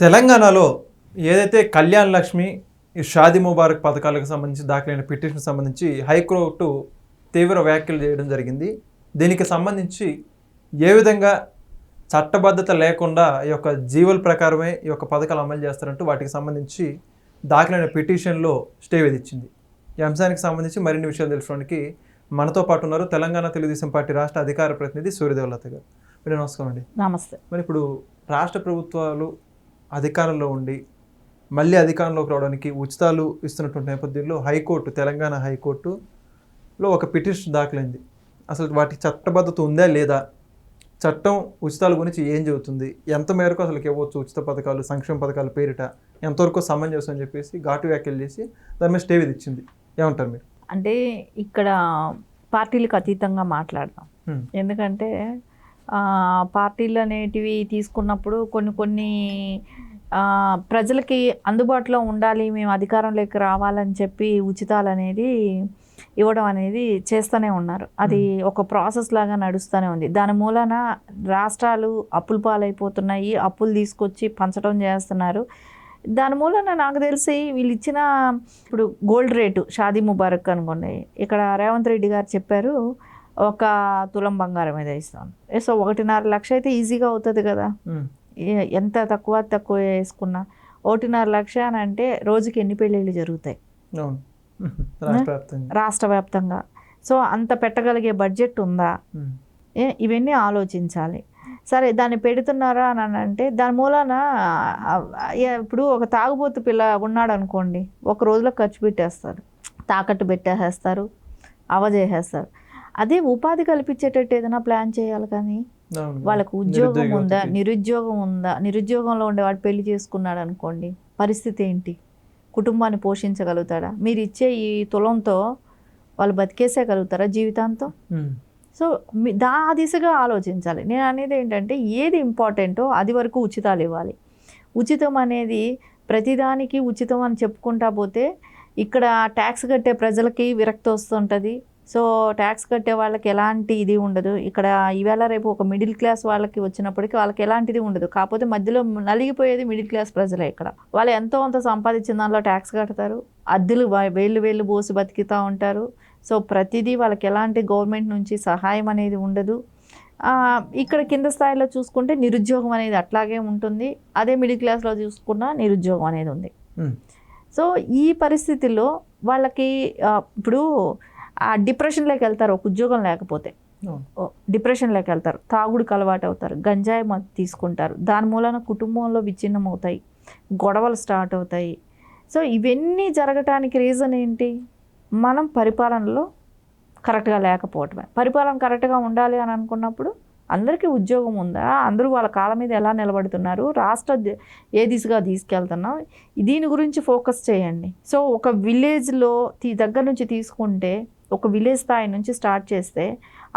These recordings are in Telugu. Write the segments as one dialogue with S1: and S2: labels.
S1: తెలంగాణలో ఏదైతే కళ్యాణ్ లక్ష్మి, ఈ షాదీ ముబారక్ పథకాలకు సంబంధించి దాఖలైన పిటిషన్ సంబంధించి హైకోర్టు తీవ్ర వ్యాఖ్యలు చేయడం జరిగింది. దీనికి సంబంధించి ఏ విధంగా చట్టబద్ధత లేకుండా ఈ యొక్క జీవోల ప్రకారమే ఈ యొక్క పథకాలు అమలు చేస్తారంటూ వాటికి సంబంధించి దాఖలైన పిటిషన్లో స్టే విధించింది. ఈ అంశానికి సంబంధించి మరిన్ని విషయాలు తెలుసుకోవడానికి మనతో పాటు ఉన్నారు తెలంగాణ తెలుగుదేశం పార్టీ రాష్ట్ర అధికార ప్రతినిధి సూర్యదేవలత గారు. మీరు నమస్కారం అండి.
S2: నమస్తే.
S1: మరి ఇప్పుడు రాష్ట్ర ప్రభుత్వాలు అధికారంలో ఉండి మళ్ళీ అధికారంలోకి రావడానికి ఉచితాలు ఇస్తున్నటువంటి నేపథ్యంలో హైకోర్టు, తెలంగాణ హైకోర్టులో ఒక పిటిషన్ దాఖలైంది. అసలు వాటికి చట్టబద్ధత ఉందా లేదా, చట్టం ఉచితాల గురించి ఏం చెబుతుంది, ఎంత మేరకు అసలు ఇవ్వచ్చు ఉచిత పథకాలు, సంక్షేమ పథకాల పేరిట ఎంతవరకు సమంజసం అని చెప్పేసి ఘాటు వ్యాఖ్యలు చేసి దాని మీద స్టే విధించింది. ఏమంటారు మీరు?
S2: అంటే ఇక్కడ పార్టీలకు అతీతంగా మాట్లాడదాం. ఎందుకంటే పార్టీలు అనేటివి తీసుకున్నప్పుడు కొన్ని ప్రజలకి అందుబాటులో ఉండాలి, మేము అధికారంలోకి రావాలని చెప్పి ఉచితాలు అనేది ఇవ్వడం అనేది చేస్తూనే ఉన్నారు. అది ఒక ప్రాసెస్ లాగా నడుస్తూనే ఉంది. దాని మూలన రాష్ట్రాలు అప్పుల పాలైపోతున్నాయి, అప్పులు తీసుకొచ్చి పంచడం చేస్తున్నారు. దాని మూలన నాకు తెలిసి వీళ్ళు ఇచ్చిన ఇప్పుడు గోల్డ్ రేటు షాదీ ముబారక్ అనుకోండి, ఇక్కడ రేవంత్ రెడ్డి గారు చెప్పారు 1 తులం బంగారం మీద ఇస్తాను. సో 1.5 లక్ష అయితే ఈజీగా అవుతుంది కదా. ఎంత తక్కువ వేసుకున్నా 1.5 లక్ష అని అంటే రోజుకి ఎన్ని పెళ్ళిళ్ళు జరుగుతాయి రాష్ట్ర వ్యాప్తంగా. సో అంత పెట్టగలిగే బడ్జెట్ ఉందా, ఇవన్నీ ఆలోచించాలి. సరే దాన్ని పెడుతున్నారా అని అంటే దాని మూలన ఇప్పుడు ఒక తాగుబోతు పిల్ల ఉన్నాడు అనుకోండి, ఒక రోజులో ఖర్చు పెట్టేస్తారు, తాకట్టు పెట్టేసేస్తారు, అవజేసేస్తారు. అదే ఉపాధి కల్పించేటట్టు ఏదైనా ప్లాన్ చేయాలి. కానీ వాళ్ళకు ఉద్యోగం ఉందా, నిరుద్యోగం ఉందా, నిరుద్యోగంలో ఉండేవాడు పెళ్లి చేసుకున్నాడు అనుకోండి, పరిస్థితి ఏంటి, కుటుంబాన్ని పోషించగలుగుతాడా? మీరు ఇచ్చే ఈ తులంతో వాళ్ళు బతికేసేయగలుగుతారా జీవితాంతం? సో ఆ దిశగా ఆలోచించాలి. నేను అనేది ఏంటంటే ఏది ఇంపార్టెంటో అది వరకు ఉచితాలు ఇవ్వాలి. ఉచితం అనేది ప్రతిదానికి ఉచితం అని చెప్పుకుంటా పోతే ఇక్కడ ట్యాక్స్ కట్టే ప్రజలకి విరక్తి వస్తుంటుంది. సో ట్యాక్స్ కట్టే వాళ్ళకి ఎలాంటి ఇది ఉండదు. ఇక్కడ ఈవేళ రేపు ఒక మిడిల్ క్లాస్ వాళ్ళకి వచ్చినప్పటికీ వాళ్ళకి ఎలాంటిది ఉండదు. కాకపోతే మధ్యలో నలిగిపోయేది మిడిల్ క్లాస్ ప్రజలే. ఇక్కడ వాళ్ళు ఎంతో అంత సంపాదించిన దానిలో ట్యాక్స్ కడతారు, అద్దెలు వేళ్ళు పోసి బతికితూ ఉంటారు. సో ప్రతిదీ వాళ్ళకి ఎలాంటి గవర్నమెంట్ నుంచి సహాయం అనేది ఉండదు. ఇక్కడ కింద స్థాయిలో చూసుకుంటే నిరుద్యోగం అనేది అట్లాగే ఉంటుంది. అదే మిడిల్ క్లాస్లో చూసుకున్నా నిరుద్యోగం అనేది ఉంది. సో ఈ పరిస్థితుల్లో వాళ్ళకి ఇప్పుడు డిప్రెషన్లోకి వెళ్తారు. ఒక ఉద్యోగం లేకపోతే డిప్రెషన్లోకి వెళ్తారు, తాగుడుకు అలవాటు అవుతారు, గంజాయి తీసుకుంటారు. దాని మూలన కుటుంబంలో విచ్ఛిన్నం అవుతాయి, గొడవలు స్టార్ట్ అవుతాయి. సో ఇవన్నీ జరగటానికి రీజన్ ఏంటి? మనం పరిపాలనలో కరెక్ట్గా లేకపోవటమే. పరిపాలన కరెక్ట్గా ఉండాలి అని అనుకున్నప్పుడు అందరికీ ఉద్యోగం ఉందా, అందరూ వాళ్ళ కాళ్ళ మీద ఎలా నిలబడుతున్నారు, రాష్ట్ర ఏ దిశగా తీసుకెళ్తున్నాం, దీని గురించి ఫోకస్ చేయండి. సో ఒక విలేజ్లో దగ్గర నుంచి తీసుకుంటే, ఒక విలేజ్ స్థాయి నుంచి స్టార్ట్ చేస్తే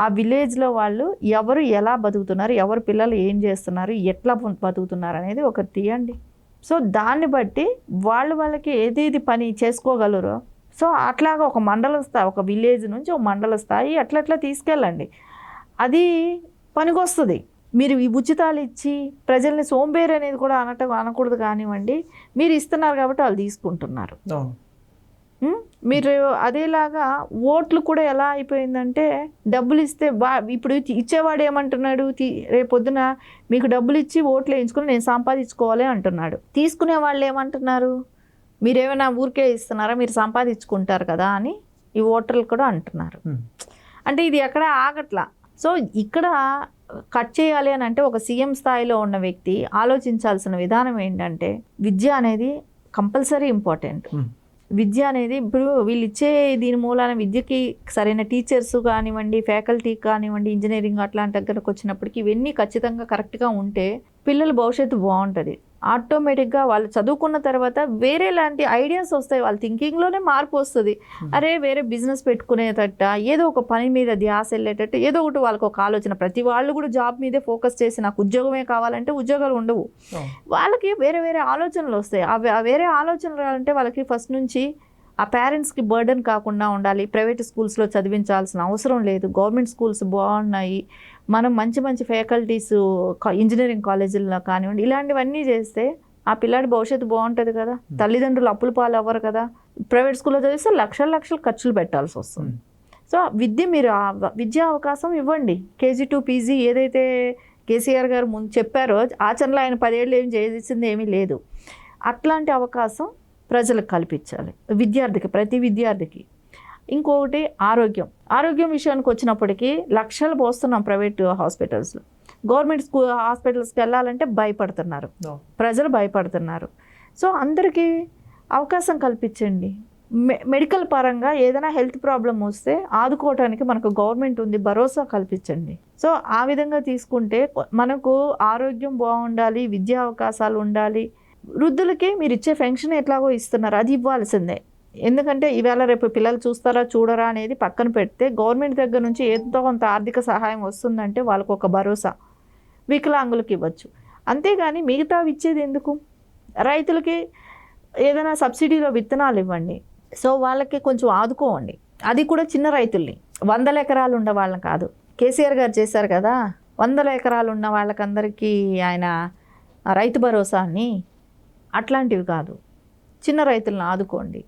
S2: ఆ విలేజ్లో వాళ్ళు ఎవరు ఎలా బతుకుతున్నారు, ఎవరు పిల్లలు ఏం చేస్తున్నారు, ఎట్లా బతుకుతున్నారు అనేది ఒకటి తీయండి. సో దాన్ని బట్టి వాళ్ళకి ఏదేది పని చేసుకోగలరో, సో అట్లాగా ఒక మండల స్థాయి, ఒక విలేజ్ నుంచి ఒక మండల స్థాయి అట్లా తీసుకెళ్ళండి. అది పనికొస్తుంది. మీరు ఈ ఉచితాలు ఇచ్చి ప్రజల్ని సోంబేరు అనేది కూడా అనకూడదు కానివ్వండి. మీరు ఇస్తున్నారు కాబట్టి వాళ్ళు తీసుకుంటున్నారు. మీరు అదేలాగా ఓట్లు కూడా ఎలా అయిపోయిందంటే, డబ్బులు ఇస్తే ఇప్పుడు ఇచ్చేవాడు ఏమంటున్నాడు, రేపొద్దున మీకు డబ్బులు ఇచ్చి ఓట్లు వేయించుకుని నేను సంపాదించుకోవాలి అంటున్నాడు. తీసుకునే వాళ్ళు ఏమంటున్నారు, మీరేమైనా ఊరికే ఇస్తున్నారా, మీరు సంపాదించుకుంటారు కదా అని ఈ ఓటర్లు కూడా అంటున్నారు. అంటే ఇది ఎక్కడ ఆగట్లా. సో ఇక్కడ కట్ చేయాలి అని అంటే ఒక సీఎం స్థాయిలో ఉన్న వ్యక్తి ఆలోచించాల్సిన విధానం ఏంటంటే, విద్య అనేది కంపల్సరీ ఇంపార్టెంట్. విద్య అనేది ఇప్పుడు వీళ్ళు ఇచ్చే దీని మూలాన విద్యకి సరైన టీచర్స్ కానివ్వండి, ఫ్యాకల్టీ కానివ్వండి, ఇంజనీరింగ్ అట్లాంటి దగ్గరకు వచ్చినప్పటికీ ఇవన్నీ ఖచ్చితంగా కరెక్ట్గా ఉంటే పిల్లల భవిష్యత్తు బాగుంటుంది. ఆటోమేటిక్గా వాళ్ళు చదువుకున్న తర్వాత వేరే లాంటి ఐడియాస్ వస్తాయి, వాళ్ళ థింకింగ్లోనే మార్పు వస్తుంది. అరే వేరే బిజినెస్ పెట్టుకునేటట్ట, ఏదో ఒక పని మీద ధ్యాస వెళ్ళేటట్టు, ఏదో ఒకటి వాళ్ళకి ఒక ఆలోచన. ప్రతి వాళ్ళు కూడా జాబ్ మీదే ఫోకస్ చేసి నాకు ఉద్యోగమే కావాలంటే ఉద్యోగాలు ఉండవు. వాళ్ళకి వేరే వేరే ఆలోచనలు వస్తాయి. ఆ వేరే ఆలోచనలు అంటే వాళ్ళకి ఫస్ట్ నుంచి ఆ పేరెంట్స్కి బర్డెన్ కాకుండా ఉండాలి. ప్రైవేట్ స్కూల్స్లో చదివించాల్సిన అవసరం లేదు, గవర్నమెంట్ స్కూల్స్ బాగున్నాయి, మనం మంచి మంచి ఫ్యాకల్టీస్ ఇంజనీరింగ్ కాలేజీల్లో కానివ్వండి, ఇలాంటివన్నీ చేస్తే ఆ పిల్లాడి భవిష్యత్తు బాగుంటుంది కదా, తల్లిదండ్రులు అప్పుల పాలు అవ్వరు కదా. ప్రైవేట్ స్కూల్లో చదివిస్తే లక్షల లక్షలు ఖర్చులు పెట్టాల్సి వస్తుంది. సో మీరు విద్యా అవకాశం ఇవ్వండి. కేజీ టు పీజీ ఏదైతే కేసీఆర్ గారు ముందు చెప్పారో ఆచరణలో ఆయన 10 ఏళ్ళు ఏం చేసింది ఏమీ లేదు. అట్లాంటి అవకాశం ప్రజలకు కల్పించాలి, ప్రతి విద్యార్థికి. ఇంకొకటి ఆరోగ్యం విషయానికి వచ్చినప్పటికీ లక్షలు పోస్తున్నాం ప్రైవేట్ హాస్పిటల్స్లో. గవర్నమెంట్ హాస్పిటల్స్కి వెళ్ళాలంటే భయపడుతున్నారు, ప్రజలు భయపడుతున్నారు. సో అందరికీ అవకాశం కల్పించండి. మెడికల్ పరంగా ఏదైనా హెల్త్ ప్రాబ్లం వస్తే ఆదుకోవటానికి మనకు గవర్నమెంట్ ఉంది, భరోసా కల్పించండి. సో ఆ విధంగా తీసుకుంటే మనకు ఆరోగ్యం బాగుండాలి, విద్యా అవకాశాలు ఉండాలి. వృద్ధులకి మీరు ఇచ్చే పెన్షన్ ఎట్లాగో ఇస్తున్నారు, అది ఇవ్వాల్సిందే. ఎందుకంటే ఈవేళ రేపు పిల్లలు చూస్తారా చూడరా అనేది పక్కన పెడితే గవర్నమెంట్ దగ్గర నుంచి ఎంతో కొంత ఆర్థిక సహాయం వస్తుందంటే వాళ్ళకు ఒక భరోసా. వికలాంగులకి ఇవ్వచ్చు, అంతేగాని మిగతావి ఇచ్చేది ఎందుకు? రైతులకి ఏదైనా సబ్సిడీలో విత్తనాలు ఇవ్వండి. సో వాళ్ళకి కొంచెం ఆదుకోండి, అది కూడా చిన్న రైతుల్ని. 100 ఎకరాలు ఉన్న వాళ్ళని కాదు, కేసీఆర్ గారు చేశారు కదా 100 ఎకరాలు ఉన్న వాళ్ళకందరికీ ఆయన రైతు భరోసాని, అట్లాంటివి కాదు, చిన్న రైతులను ఆదుకోండి.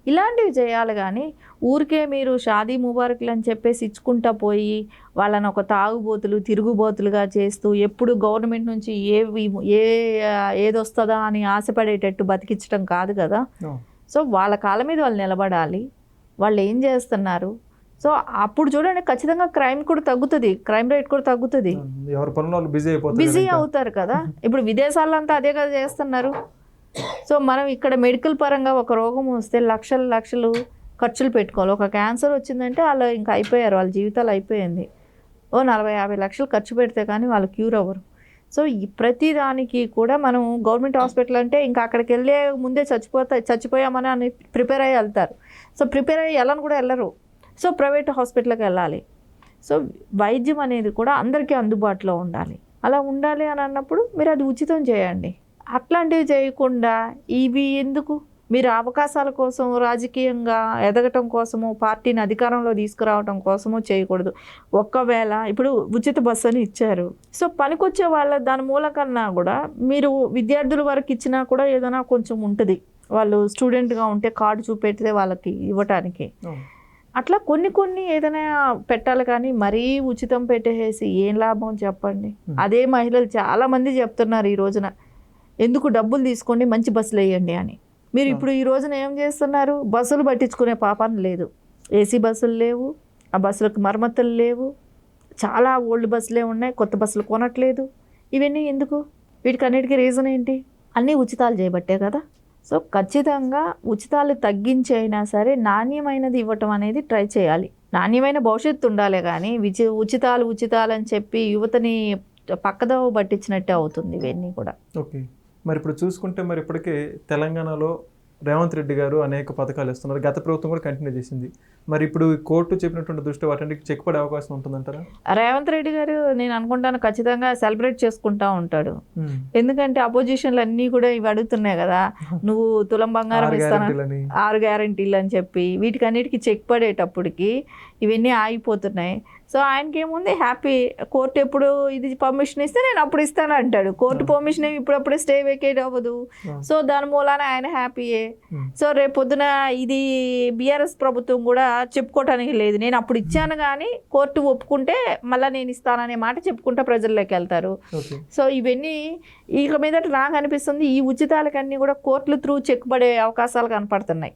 S2: ఇలాంటివి చేయాలి. కానీ ఊరికే మీరు షాదీ ముబారక్లు అని చెప్పేసి ఇచ్చుకుంటా పోయి వాళ్ళని ఒక తాగుబోతులు తిరుగుబోతులుగా చేస్తూ ఎప్పుడు గవర్నమెంట్ నుంచి ఏది వస్తుందా అని ఆశపడేటట్టు బతికించడం కాదు కదా. సో వాళ్ళ కాళ్ళ మీద వాళ్ళు నిలబడాలి, వాళ్ళు ఏం చేస్తున్నారు. సో అప్పుడు చూడండి ఖచ్చితంగా క్రైమ్ కూడా తగ్గుతుంది, క్రైమ్ రేట్ కూడా తగ్గుతుంది, బిజీ అవుతారు కదా. ఇప్పుడు విదేశాల్లో అంతా అదే కదా చేస్తున్నారు. సో మనం ఇక్కడ మెడికల్ పరంగా ఒక రోగం వస్తే లక్షలు లక్షలు ఖర్చులు పెట్టుకోవాలి. ఒక క్యాన్సర్ వచ్చిందంటే వాళ్ళు ఇంకా అయిపోయారు, వాళ్ళ జీవితాలు అయిపోయింది. 40-50 లక్షలు ఖర్చు పెడితే కానీ వాళ్ళు క్యూర్ అవ్వరు. సో ప్రతి దానికి కూడా మనం గవర్నమెంట్ హాస్పిటల్ అంటే ఇంకా అక్కడికి వెళ్ళే ముందే చచ్చిపోయామని అని ప్రిపేర్ అయ్యి వెళ్తారు. సో ప్రిపేర్ అయ్యి వెళ్ళని కూడా వెళ్ళరు. సో ప్రైవేట్ హాస్పిటల్కి వెళ్ళాలి. సో వైద్యం అనేది కూడా అందరికీ అందుబాటులో ఉండాలి. అలా ఉండాలి అని అన్నప్పుడు మీరు అది ఉచితం చేయండి. అట్లాంటివి చేయకుండా ఇవి ఎందుకు? మీరు అవకాశాల కోసం రాజకీయంగా ఎదగటం కోసమో పార్టీని అధికారంలో తీసుకురావడం కోసమో చేయకూడదు. ఒక్కవేళ ఇప్పుడు ఉచిత బస్సు అని ఇచ్చారు, సో పనికొచ్చే వాళ్ళ దాని మూలకన్నా కూడా మీరు విద్యార్థుల వరకు ఇచ్చినా కూడా ఏదైనా కొంచెం ఉంటుంది. వాళ్ళు స్టూడెంట్గా ఉంటే కార్డు చూపెడితే వాళ్ళకి ఇవ్వటానికి అట్లా కొన్ని ఏదైనా పెట్టాలి. కానీ మరీ ఉచితం పెట్టేసి ఏం లాభం చెప్పండి? అదే మహిళలు చాలామంది చెప్తున్నారు ఈ రోజున, ఎందుకు డబ్బులు తీసుకోండి మంచి బస్సులు వేయండి అని. మీరు ఇప్పుడు ఈ రోజున ఏం చేస్తున్నారు? బస్సులు పట్టించుకునే పాపం లేదు, ఏసీ బస్సులు లేవు, ఆ బస్సులకు మరమ్మతులు లేవు, చాలా ఓల్డ్ బస్సులే ఉన్నాయి, కొత్త బస్సులు కొనట్లేదు. ఇవన్నీ ఎందుకు? వీటికన్నిటికీ రీజన్ ఏంటి? అన్నీ ఉచితాలు చేయబట్టే కదా. సో ఖచ్చితంగా ఉచితాలు తగ్గించి అయినా సరే నాణ్యమైనది ఇవ్వటం అనేది ట్రై చేయాలి. నాణ్యమైన భవిష్యత్తు ఉండాలి. కానీ ఉచితాలు అని చెప్పి యువతని పక్కదోవ పట్టించినట్టే అవుతుంది ఇవన్నీ కూడా.
S1: ఓకే, మరి ఇప్పుడు చూసుకుంటే మరి ఇప్పటికే తెలంగాణలో రేవంత్ రెడ్డి గారు అనేక పథకాలు ఇస్తున్నారు, గత ప్రభుత్వం కూడా కంటిన్యూ చేసింది. మరి ఇప్పుడు కోర్టు చెప్పినటువంటి దృష్టి వాటికి చెక్ పడే అవకాశం ఉంటుందంటారా?
S2: రేవంత్ రెడ్డి గారు నేను అనుకుంటాను ఖచ్చితంగా సెలబ్రేట్ చేసుకుంటా ఉంటాడు. ఎందుకంటే అపోజిషన్లు అన్నీ కూడా ఇవి అడుగుతున్నాయి కదా, నువ్వు తులం బంగారం ఇస్తాను, 6 గ్యారంటీలు అని చెప్పి వీటికన్నిటికీ చెక్ పడేటప్పటికి ఇవన్నీ ఆగిపోతున్నాయి. సో ఆయనకి ఏముంది, హ్యాపీ. కోర్టు ఎప్పుడు ఇది పర్మిషన్ ఇస్తే నేను అప్పుడు ఇస్తాను అంటాడు. కోర్టు పర్మిషన్ ఇప్పుడప్పుడే స్టే వేకేట్ అవ్వదు. సో దాని మూలాన ఆయన హ్యాపీయే. సో రేపు పొద్దున ఇది బీఆర్ఎస్ ప్రభుత్వం కూడా చెప్పుకోవటానికి లేదు, నేను అప్పుడు ఇచ్చాను కానీ కోర్టు ఒప్పుకుంటే మళ్ళీ నేను ఇస్తాననే మాట చెప్పుకుంటా ప్రజల్లోకి వెళ్తారు. సో ఇవన్నీ ఇక మీదట నాకు అనిపిస్తుంది ఈ ఉచితాలకన్నీ కూడా కోర్టుల త్రూ చెక్ పడే అవకాశాలు కనపడుతున్నాయి.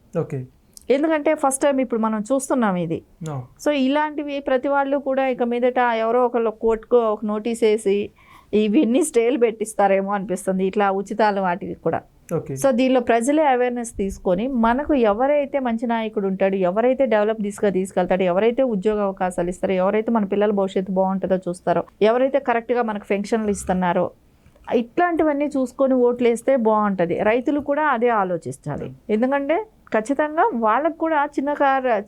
S2: ఎందుకంటే ఫస్ట్ టైం ఇప్పుడు మనం చూస్తున్నాం ఇది. సో ఇలాంటివి ప్రతి వాళ్ళు కూడా ఇక మీదట ఎవరో ఒకళ్ళు కోర్టుకు ఒక నోటీస్ వేసి ఇవన్నీ స్టేలు పెట్టిస్తారేమో అనిపిస్తుంది ఇట్లా ఉచితాలు వాటికి కూడా. సో దీనిలో ప్రజలే అవేర్నెస్ తీసుకొని మనకు ఎవరైతే మంచి నాయకుడు ఉంటాడు, ఎవరైతే డెవలప్ తీసుకెళ్తాడో, ఎవరైతే ఉద్యోగ అవకాశాలు ఇస్తారో, ఎవరైతే మన పిల్లల భవిష్యత్తు బాగుంటుందో చూస్తారో, ఎవరైతే కరెక్ట్గా మనకు పెన్షన్లు ఇస్తున్నారో, ఇట్లాంటివన్నీ చూసుకొని ఓట్లు వేస్తే బాగుంటుంది. రైతులు కూడా అదే ఆలోచించాలి. ఎందుకంటే ఖచ్చితంగా వాళ్ళకు కూడా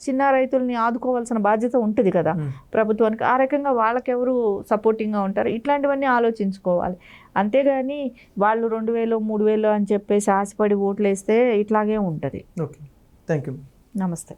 S2: చిన్న రైతుల్ని ఆదుకోవాల్సిన బాధ్యత ఉంటుంది కదా ప్రభుత్వానికి. ఆ రకంగా వాళ్ళకెవరు సపోర్టింగ్గా ఉంటారు, ఇట్లాంటివన్నీ ఆలోచించుకోవాలి. అంతేగాని వాళ్ళు 2000 3000 అని చెప్పేసి ఆశపడి ఓట్లు వేస్తే ఇట్లాగే ఉంటుంది.
S1: Okay, thank you.
S2: నమస్తే.